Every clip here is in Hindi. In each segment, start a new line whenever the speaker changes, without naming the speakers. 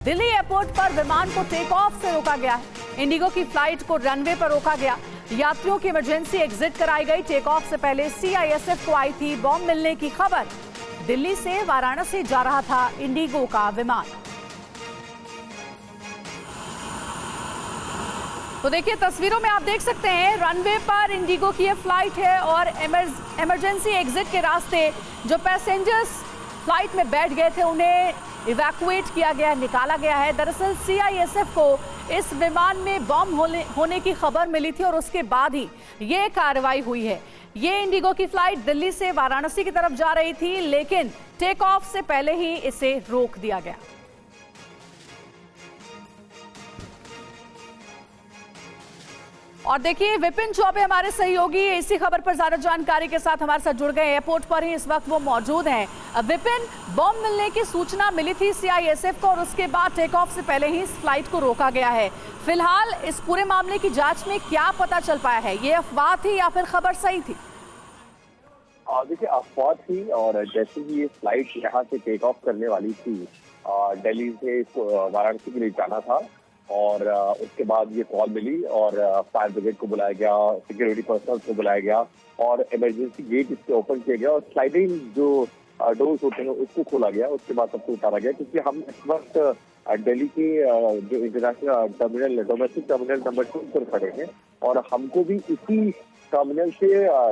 दिल्ली एयरपोर्ट पर विमान को टेक ऑफ से रोका गया है। इंडिगो की फ्लाइट को रनवे पर रोका गया। यात्रियों की इमरजेंसी एग्जिट कराई गई। टेक ऑफ से पहले सीआईएसएफ को आई थी बॉम्ब मिलने की खबर। दिल्ली से वाराणसी जा रहा था इंडिगो का विमान। तो देखिए तस्वीरों में आप देख सकते हैं रनवे पर इंडिगो की ये फ्लाइट है और इमरजेंसी एग्जिट के रास्ते जो पैसेंजर्स फ्लाइट में बैठ गए थे उन्हें इवैक्यूएट किया गया, निकाला गया है। दरअसल सीआईएसएफ को इस विमान में बॉम्ब होने की खबर मिली थी और उसके बाद ही ये कार्रवाई हुई है। ये इंडिगो की फ्लाइट दिल्ली से वाराणसी की तरफ जा रही थी, लेकिन टेक ऑफ से पहले ही इसे रोक दिया गया। और देखिए विपिन चौबे हमारे सहयोगी इसी खबर पर ज्यादा जानकारी के साथ हमारे साथ जुड़ गए। एयरपोर्ट पर ही इस वक्त वो मौजूद हैं। विपिन, बॉम्ब मिलने की सूचना मिली थी सीआईएसएफ को और उसके बाद टेक ऑफ से पहले ही इस फ्लाइट को रोका गया है। फिलहाल इस पूरे मामले की जांच में क्या पता चल पाया है? ये अफवाह थी या फिर खबर सही थी?
देखिए अफवाह थी और जैसे ही ये फ्लाइट यहाँ से टेक ऑफ करने वाली थी, दिल्ली से वाराणसी के लिए जाना था और उसके बाद ये कॉल मिली और फायर ब्रिगेड को बुलाया गया, सिक्योरिटी पर्सनल को बुलाया गया और इमरजेंसी गेट इसके ओपन किया गया और स्लाइडिंग जो डोर्स होते हैं उसको खोला गया। उसके बाद सबको उतारा गया क्योंकि हम इस वक्त दिल्ली के जो international terminal, domestic terminal number 2 पर खड़े हैं और हमको भी इसी टर्मिनल से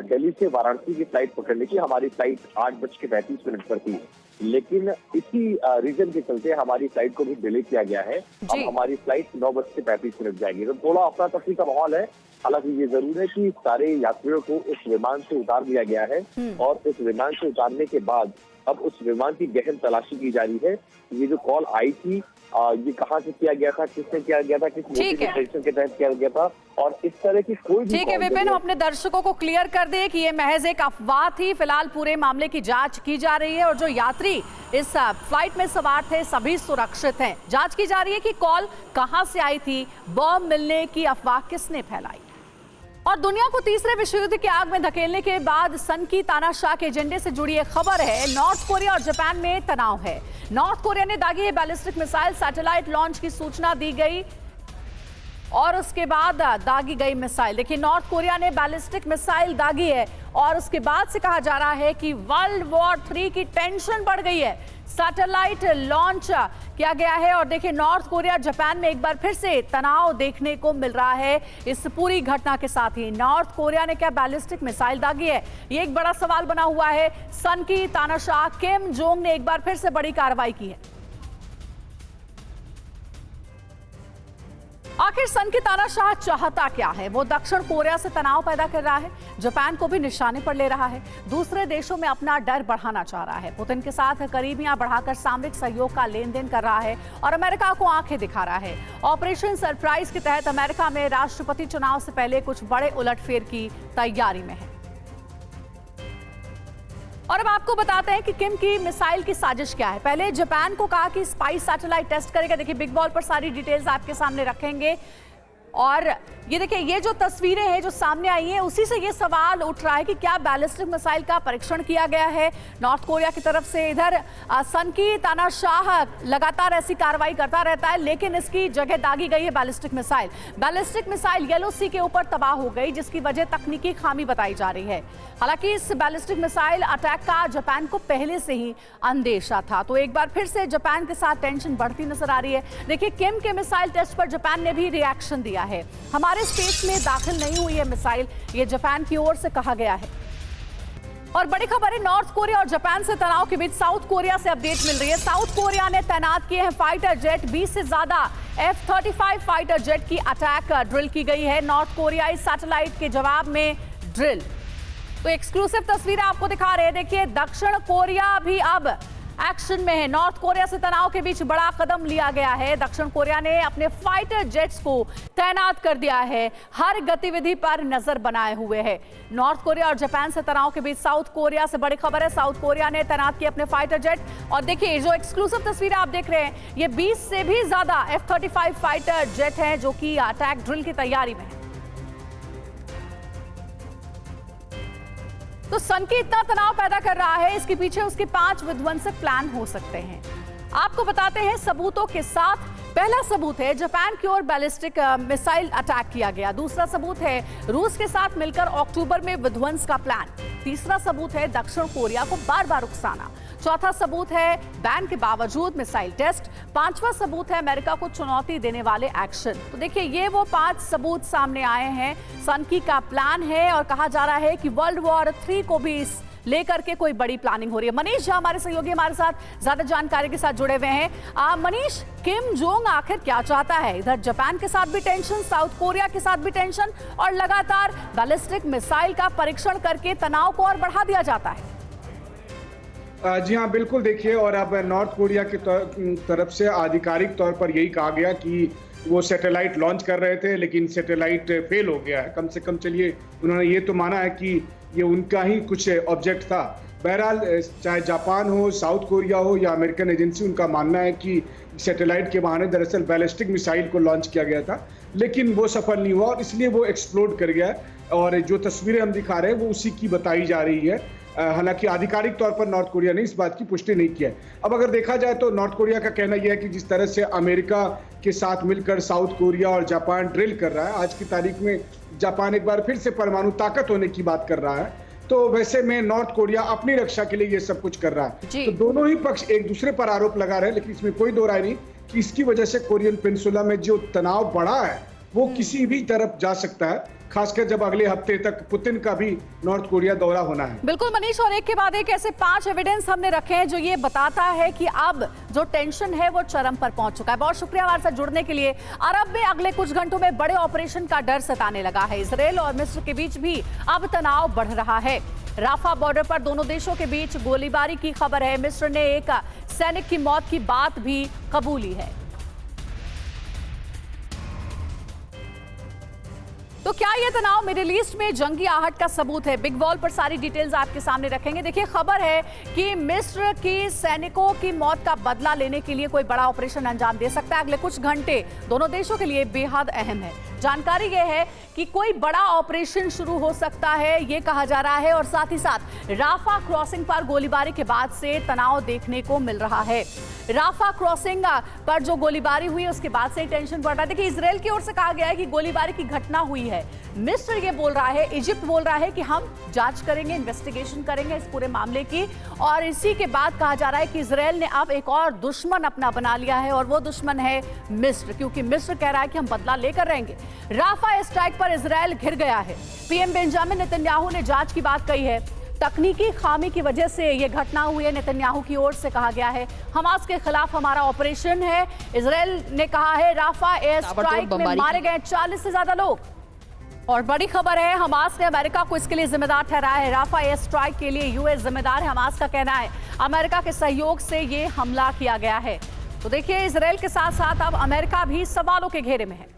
दिल्ली से वाराणसी की फ्लाइट पकड़ने की हमारी फ्लाइट 8:35 पर थी, लेकिन इसी रीजन के चलते हमारी फ्लाइट को भी डिले किया गया है। अब हमारी फ्लाइट 9:35 जाएगी। तो थोड़ा अफरा तफरी का माहौल है। हालांकि ये जरूर है कि सारे यात्रियों को उस विमान से उतार दिया गया है और उस विमान से उतारने के बाद अब उस विमान की गहन तलाशी की जा रही है। ये जो कॉल आई थी ये कहाँ से किया गया था, किसने किया गया था, किस नोटिफिकेशन के तहत किया गया था और इस तरह की कोई भी।
ठीक है विपिन, हम अपने दर्शकों को क्लियर कर दें कि ये महज एक अफवाह थी। फिलहाल पूरे मामले की जांच की जा रही है और जो यात्री इस फ्लाइट में सवार थे सभी सुरक्षित हैं। जांच की जा रही है कि कॉल कहां से आई थी, बॉम्ब मिलने की अफवाह किसने फैलाई। और दुनिया को तीसरे विश्व युद्ध की आग में धकेलने के बाद सन की तानाशाह के एजेंडे से जुड़ी एक खबर है। नॉर्थ कोरिया और जापान में तनाव है। नॉर्थ कोरिया ने दागी है बैलिस्टिक मिसाइल, सैटेलाइट लॉन्च की सूचना दी गई और उसके बाद दागी गई मिसाइल। देखिए नॉर्थ कोरिया ने बैलिस्टिक मिसाइल दागी है और उसके बाद से कहा जा रहा है कि वर्ल्ड वॉर 3 की टेंशन बढ़ गई है। सैटेलाइट लॉन्च किया गया है और देखिए नॉर्थ कोरिया जापान में एक बार फिर से तनाव देखने को मिल रहा है। इस पूरी घटना के साथ ही नॉर्थ कोरिया ने क्या बैलिस्टिक मिसाइल दागी है, ये एक बड़ा सवाल बना हुआ है। सन की तानाशाह किम जोंग ने एक बार फिर से बड़ी कार्रवाई की है। आखिर सन की तानाशाह चाहता क्या है? वो दक्षिण कोरिया से तनाव पैदा कर रहा है, जापान को भी निशाने पर ले रहा है, दूसरे देशों में अपना डर बढ़ाना चाह रहा है, पुतिन के साथ करीबियां बढ़ाकर सामरिक सहयोग का लेन देन कर रहा है और अमेरिका को आंखें दिखा रहा है। ऑपरेशन सरप्राइज के तहत अमेरिका में राष्ट्रपति चुनाव से पहले कुछ बड़े उलटफेर की तैयारी में है। और अब आपको बताते हैं कि किम की मिसाइल की साजिश क्या है। पहले जापान को कहा कि स्पाइस सैटेलाइट टेस्ट करेगा। देखिए बिग बॉल पर सारी डिटेल्स आपके सामने रखेंगे और ये देखिए ये जो तस्वीरें हैं जो सामने आई हैं उसी से ये सवाल उठ रहा है कि क्या बैलिस्टिक मिसाइल का परीक्षण किया गया है नॉर्थ कोरिया की तरफ से। इधर सन की तानाशाह लगातार ऐसी कार्रवाई करता रहता है, लेकिन इसकी जगह दागी गई है ballistic missile. Ballistic missile Yellow Sea के ऊपर तबाह हो गई, जिसकी वजह तकनीकी खामी बताई जा रही है। हालांकि इस बैलिस्टिक मिसाइल अटैक का जापान को पहले से ही अंदेशा था, तो एक बार फिर से जापान के साथ टेंशन बढ़ती नजर आ रही है। देखिए किम के मिसाइल टेस्ट पर जापान ने भी रिएक्शन दिया है। हमारे स्पेस में दाखिल नहीं हुई है मिसाइल, ये जापान की ओर से कहा गया है। और बड़ी खबर है नॉर्थ कोरिया और जापान से तनाव के बीच साउथ कोरिया से अपडेट मिल रही है। साउथ कोरिया ने तैनात किए हैं फाइटर जेट, 20 से ज्यादा F-35 फाइटर जेट की अटैक ड्रिल की गई है नॉर्थ कोरियाई सैटेलाइट के जवाब में ड्रिल। तो एक्सक्लूसिव तस्वीरें आपको दिखा रहे हैं। देखिए दक्षिण कोरिया भी अब एक्शन में है। नॉर्थ कोरिया से तनाव के बीच बड़ा कदम लिया गया है। दक्षिण कोरिया ने अपने फाइटर जेट्स को तैनात कर दिया है, हर गतिविधि पर नजर बनाए हुए है। नॉर्थ कोरिया और जापान से तनाव के बीच साउथ कोरिया से बड़ी खबर है। साउथ कोरिया ने तैनात किए अपने फाइटर जेट और देखिए जो एक्सक्लूसिव तस्वीरें आप देख रहे हैं ये 20 से भी ज्यादा F-35 फाइटर जेट हैं जो कि अटैक ड्रिल की तैयारी में है। तो सन की इतना तनाव पैदा कर रहा है, इसके पीछे उसके 5 विध्वंसक प्लान हो सकते हैं। आपको बताते हैं सबूतों के साथ। पहला सबूत है जापान की ओर बैलिस्टिक मिसाइल अटैक किया गया। दूसरा सबूत है रूस के साथ मिलकर अक्टूबर में विध्वंस का प्लान। तीसरा सबूत है दक्षिण कोरिया को बार बार उकसाना। चौथा सबूत है बैन के बावजूद मिसाइल टेस्ट। पांचवा सबूत है अमेरिका को चुनौती देने वाले एक्शन। तो देखिए ये वो 5 सबूत सामने आए हैं। सनकी का प्लान है और कहा जा रहा है कि वर्ल्ड वॉर 3 को भी इस लेकर के कोई बड़ी प्लानिंग हो रही है। मनीष झा हमारे सहयोगी हमारे साथ ज्यादा जानकारी के साथ जुड़े हुए हैं। मनीष, किम जोंग आखिर क्या चाहता है? इधर जापान के साथ भी टेंशन, साउथ कोरिया के साथ भी टेंशन और लगातार बैलिस्टिक मिसाइल का परीक्षण करके तनाव को और बढ़ा दिया जाता है।
जी हाँ, बिल्कुल। देखिए, और अब नॉर्थ कोरिया की तरफ से आधिकारिक तौर पर यही कहा गया कि वो सैटेलाइट लॉन्च कर रहे थे, लेकिन सैटेलाइट फेल हो गया है। कम से कम चलिए उन्होंने ये तो माना है कि ये उनका ही कुछ ऑब्जेक्ट था। बहरहाल, चाहे जापान हो, साउथ कोरिया हो या अमेरिकन एजेंसी, उनका मानना है कि सैटेलाइट के बहाने दरअसल बैलिस्टिक मिसाइल को लॉन्च किया गया था, लेकिन वो सफल नहीं हुआ और इसलिए वो एक्सप्लोड कर गया। और जो तस्वीरें हम दिखा रहे हैं वो उसी की बताई जा रही है। हालांकि आधिकारिक तौर पर नॉर्थ कोरिया ने इस बात की पुष्टि नहीं की है। अब अगर देखा जाए तो नॉर्थ कोरिया का कहना यह है कि जिस तरह से अमेरिका के साथ मिलकर साउथ कोरिया और जापान ड्रिल कर रहा है, आज की तारीख में जापान एक बार फिर से परमाणु ताकत होने की बात कर रहा है, तो वैसे में नॉर्थ कोरिया अपनी रक्षा के लिए ये सब कुछ कर रहा है। तो दोनों ही पक्ष एक दूसरे पर आरोप लगा रहे हैं, लेकिन इसमें कोई दो राय नहीं कि इसकी वजह से कोरियन पेनिनसुला में जो तनाव बढ़ा है वो किसी भी तरफ जा सकता है, खासकर जब अगले हफ्ते तक पुतिन का भी नॉर्थ कोरिया दौरा होना है।
बिल्कुल मनीष, और एक के बाद एक ऐसे 5 एविडेंस हमने रखे हैं जो ये बताता है कि अब जो टेंशन है वो चरम पर पहुंच चुका है। बहुत शुक्रिया हमारे साथ जुड़ने के लिए। अरब में अगले कुछ घंटों में बड़े ऑपरेशन का डर सताने लगा है। इजरायल और मिस्र के बीच भी अब तनाव बढ़ रहा है। राफा बॉर्डर पर दोनों देशों के बीच गोलीबारी की खबर है। मिस्र ने एक सैनिक की मौत की बात भी कबूली है। तो क्या ये तनाव मिडिल ईस्ट में जंगी आहट का सबूत है? बिग वॉल पर सारी डिटेल्स आपके सामने रखेंगे। देखिए, खबर है कि मिस्र की सैनिकों की मौत का बदला लेने के लिए कोई बड़ा ऑपरेशन अंजाम दे सकता है। अगले कुछ घंटे दोनों देशों के लिए बेहद अहम है। जानकारी यह है कि कोई बड़ा ऑपरेशन शुरू हो सकता है, ये कहा जा रहा है। और साथ ही साथ राफा क्रॉसिंग पर गोलीबारी के बाद से तनाव देखने को मिल रहा है। राफा क्रॉसिंग पर जो गोलीबारी हुई उसके बाद से टेंशन बढ़ रहा है। देखिए, इजरायल की ओर से कहा गया है कि गोलीबारी की घटना हुई है। मिस्र ये बोल रहा है, इजिप्ट बोल रहा है कि हम जांच करेंगे, इन्वेस्टिगेशन करेंगे इस पूरे मामले की। और इसी के बाद कहा जा रहा है कि इजरायल ने अब एक और दुश्मन अपना बना लिया है और वो दुश्मन है मिस्र, क्योंकि मिस्र कह रहा है कि हम बदला लेकर रहेंगे। राफा स्ट्राइक पर इजरायल घिर गया है। पीएम बेंजामिन नेतन्याहू ने जांच की बात कही है। तकनीकी खामी की वजह से यह घटना हुई है, नेतन्याहू की ओर से कहा गया है। हमास के खिलाफ हमारा ऑपरेशन है, इजरायल ने कहा है। राफा एयर स्ट्राइक में मारे गए 40 से ज्यादा लोग। और बड़ी खबर है, हमास ने अमेरिका को इसके लिए जिम्मेदार ठहराया है। राफा एयर स्ट्राइक के लिए यूएस जिम्मेदार है, हमास का कहना है। अमेरिका के सहयोग से ये हमला किया गया है। तो देखिए, इजरायल के साथ साथ अब अमेरिका भी सवालों के घेरे में है।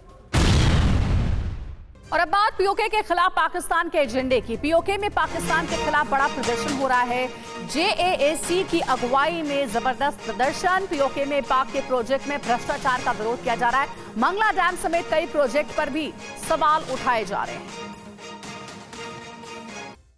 और अब बात पीओके के खिलाफ पाकिस्तान के एजेंडे की। पीओके में पाकिस्तान के खिलाफ बड़ा प्रदर्शन हो रहा है। जेएएसी की अगुवाई में जबरदस्त प्रदर्शन। पीओके में पाक के प्रोजेक्ट में भ्रष्टाचार का विरोध किया जा रहा है। मंगला डैम समेत कई प्रोजेक्ट पर भी सवाल उठाए जा रहे हैं।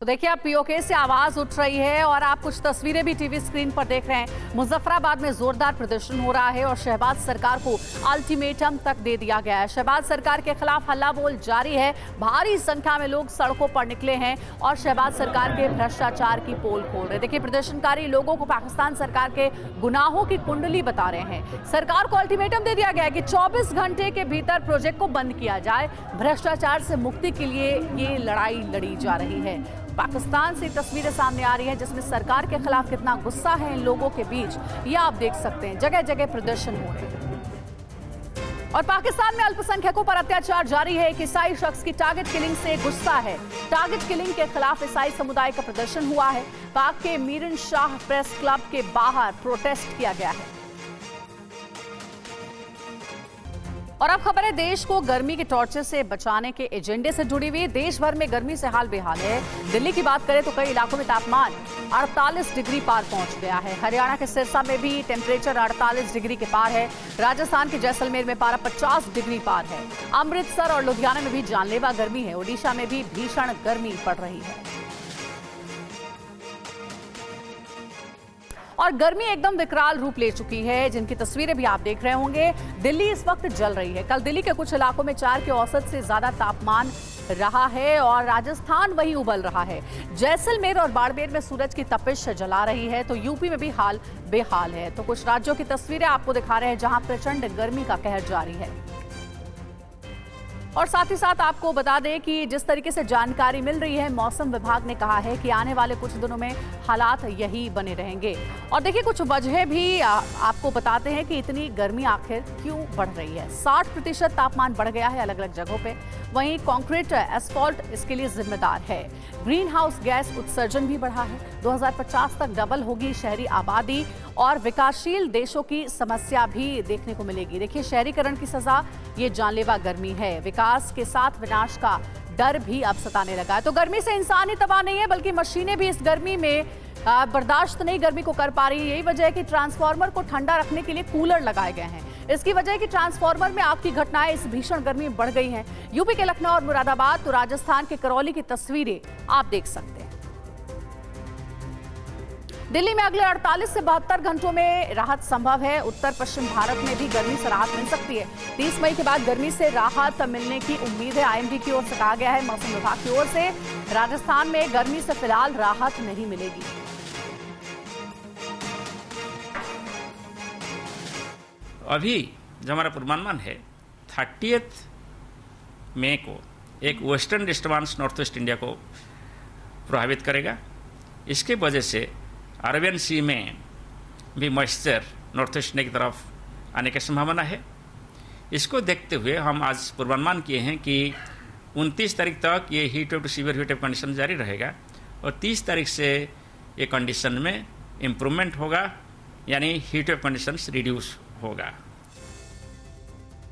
तो देखिए, अब पीओके से आवाज उठ रही है और आप कुछ तस्वीरें भी टीवी स्क्रीन पर देख रहे हैं। मुजफ्फराबाद में जोरदार प्रदर्शन हो रहा है और शहबाज सरकार को अल्टीमेटम तक दे दिया गया है। शहबाज सरकार के खिलाफ हल्ला बोल जारी है। भारी संख्या में लोग सड़कों पर निकले हैं और शहबाज सरकार के भ्रष्टाचार की पोल खोल रहे हैं। देखिए, प्रदर्शनकारी लोगों को पाकिस्तान सरकार के गुनाहों की कुंडली बता रहे हैं। सरकार को अल्टीमेटम दे दिया गया है कि 24 घंटे के भीतर प्रोजेक्ट को बंद किया जाए। भ्रष्टाचार से मुक्ति के लिए ये लड़ाई लड़ी जा रही है। पाकिस्तान से तस्वीरें सामने आ रही हैं जिसमें सरकार के खिलाफ कितना गुस्सा है इन लोगों के बीच, ये आप देख सकते हैं। जगह जगह प्रदर्शन हो रहे हैं। और पाकिस्तान में अल्पसंख्यकों पर अत्याचार जारी है। एक ईसाई शख्स की टारगेट किलिंग से गुस्सा है। टारगेट किलिंग के खिलाफ ईसाई समुदाय का प्रदर्शन हुआ है। पाक के मीरन शाह प्रेस क्लब के बाहर प्रोटेस्ट किया गया है। और अब खबर है देश को गर्मी के टॉर्चर से बचाने के एजेंडे से जुड़ी हुई। देश भर में गर्मी से हाल बेहाल है। दिल्ली की बात करें तो कई इलाकों में तापमान 48 डिग्री पार पहुंच गया है। हरियाणा के सिरसा में भी टेम्परेचर 48 डिग्री के पार है। राजस्थान के जैसलमेर में पारा 50 डिग्री पार है। अमृतसर और लुधियाना में भी जानलेवा गर्मी है। ओडिशा में भी भीषण गर्मी पड़ रही है। और गर्मी एकदम विकराल रूप ले चुकी है, जिनकी तस्वीरें भी आप देख रहे होंगे। दिल्ली इस वक्त जल रही है। कल दिल्ली के कुछ इलाकों में 4 के औसत से ज्यादा तापमान रहा है और राजस्थान वही उबल रहा है। जैसलमेर और बाड़मेर में सूरज की तपिश जला रही है, तो यूपी में भी हाल बेहाल है। तो कुछ राज्यों की तस्वीरें आपको दिखा रहे हैं जहां प्रचंड गर्मी का कहर जारी है। और साथ ही साथ आपको बता दें कि जिस तरीके से जानकारी मिल रही है, मौसम विभाग ने कहा है कि आने वाले कुछ दिनों में हालात यही बने रहेंगे। और देखिए कुछ वजह भी आपको बताते हैं कि इतनी गर्मी आखिर क्यों बढ़ रही है। 60% तापमान बढ़ गया है अलग अलग जगहों पे। वहीं कंक्रीट एस्फॉल्ट इसके लिए जिम्मेदार है। ग्रीन हाउस गैस उत्सर्जन भी बढ़ा है। 2050 तक डबल होगी शहरी आबादी और विकासशील देशों की समस्या भी देखने को मिलेगी। देखिए शहरीकरण की सजा ये जानलेवा गर्मी है। विकास के साथ विनाश का डर भी अब सताने लगा है। तो गर्मी से इंसान ही तबाह नहीं है, बल्कि मशीनें भी इस गर्मी में बर्दाश्त नहीं गर्मी को कर पा रही है। यही वजह है कि ट्रांसफार्मर को ठंडा रखने के लिए कूलर लगाए गए हैं। इसकी वजह है कि ट्रांसफार्मर में आग की घटनाएं इस भीषण गर्मी में बढ़ गई हैं। यूपी के लखनऊ और मुरादाबाद, तो राजस्थान के करौली की तस्वीरें आप देख सकते हैं। दिल्ली में अगले 48 से 72 घंटों में राहत संभव है। उत्तर पश्चिम भारत में भी गर्मी से राहत मिल सकती है। 30 मई के बाद गर्मी से राहत मिलने की उम्मीद है। आईएमडी की ओर से कहा गया है, मौसम विभाग की ओर से, राजस्थान में गर्मी से फिलहाल राहत नहीं मिलेगी।
अभी जो हमारा पूर्वानुमान है 30 मई को एक western disturbance north west India को प्रभावित करेगा। इसके वजह से अरेबियन सी में भी मॉइस्चर नॉर्थ वेस्ट इंडिया की तरफ आने की संभावना है। इसको देखते हुए हम आज पूर्वानुमान किए हैं कि 29 तारीख तक ये heat wave to severe heat wave condition जारी रहेगा और 30 तारीख से ये कंडीशन में इम्प्रूवमेंट होगा, यानी हीट वेव कंडीशंस रिड्यूस होगा।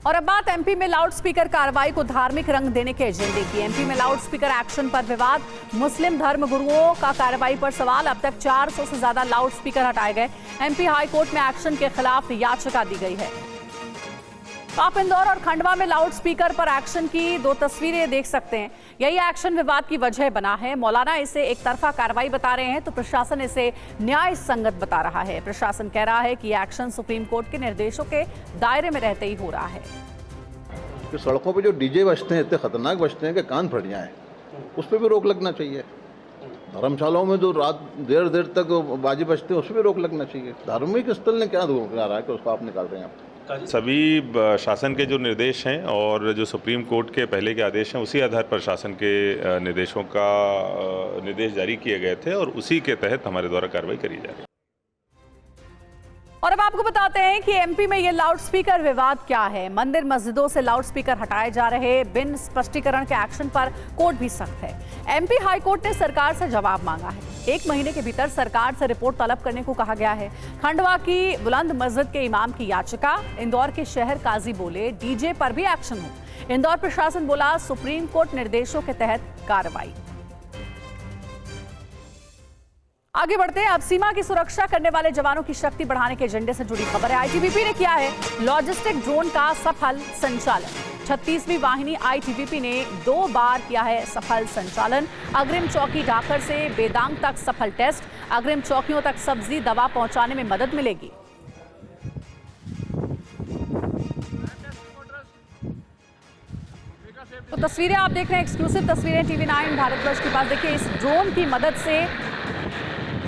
और अब बात एमपी में लाउड स्पीकर कार्रवाई को धार्मिक रंग देने के एजेंडे की। एमपी में लाउड स्पीकर एक्शन पर विवाद, मुस्लिम धर्म गुरुओं का कार्रवाई पर सवाल। अब तक 400 से ज्यादा लाउड स्पीकर हटाए गए। एमपी हाई कोर्ट में एक्शन के खिलाफ याचिका दी गई है। तो आप इंदौर और खंडवा में लाउड स्पीकर पर एक्शन की 2 तस्वीरें देख सकते हैं। यही एक्शन विवाद की वजह बना है। मौलाना इसे एक तरफा कार्रवाई बता रहे हैं, तो प्रशासन इसे न्याय संगत बता रहा है। प्रशासन कह रहा है कि एक्शन सुप्रीम कोर्ट के निर्देशों के दायरे में रहते ही हो रहा है।
कि सड़कों पे जो डीजे बजते हैं, इतने खतरनाक बजते हैं कि कान फट जाएं, उस पर भी रोक लगना चाहिए। धर्मशालाओं में जो रात देर देर तक बाजी बजते हैं, उस पर भी रोक लगना चाहिए। धार्मिक स्थल ने क्या कहा रहा है कि उसको आप निकाल रहे हैं? आप
सभी शासन के जो निर्देश हैं और जो सुप्रीम कोर्ट के पहले के आदेश हैं, उसी आधार पर शासन के निर्देशों का निर्देश जारी किए गए थे और उसी के तहत हमारे द्वारा कार्रवाई करी जा रही है।
और अब आपको बताते हैं कि एमपी में ये लाउड स्पीकर विवाद क्या है। मंदिर मस्जिदों से लाउड स्पीकर हटाए जा रहे, बिन स्पष्टीकरण के एक्शन पर कोर्ट भी सख्त है। एमपी हाई कोर्ट ने सरकार से जवाब मांगा है। 1 महीने के भीतर सरकार से रिपोर्ट तलब करने को कहा गया है। खंडवा की बुलंद मस्जिद के इमाम की याचिका। इंदौर के शहर काजी बोले डीजे पर भी एक्शन हो। इंदौर प्रशासन बोला सुप्रीम कोर्ट निर्देशों के तहत कार्रवाई। आगे बढ़ते हैं। अब सीमा की सुरक्षा करने वाले जवानों की शक्ति बढ़ाने के एजेंडे से जुड़ी खबर है। आईटीबीपी ने किया है लॉजिस्टिक ड्रोन का सफल संचालन। 36वीं वाहिनी आईटीबीपी ने 2 बार किया है सफल संचालन। अग्रिम चौकी ढाकर से बेदांग तक सफल टेस्ट। अग्रिम चौकियों तक सब्जी दवा पहुंचाने में मदद मिलेगी। तो तस्वीरें आप देख रहे हैं, एक्सक्लूसिव तस्वीरें टीवी9 भारतवर्ष के पास। देखिए इस ड्रोन की मदद से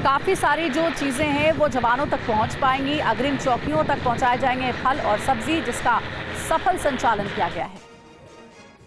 काफी सारी जो चीजें हैं वो जवानों तक पहुंच पाएंगी। अग्रिम चौकियों तक पहुंचाए जाएंगे फल और सब्जी, जिसका सफल संचालन किया गया है।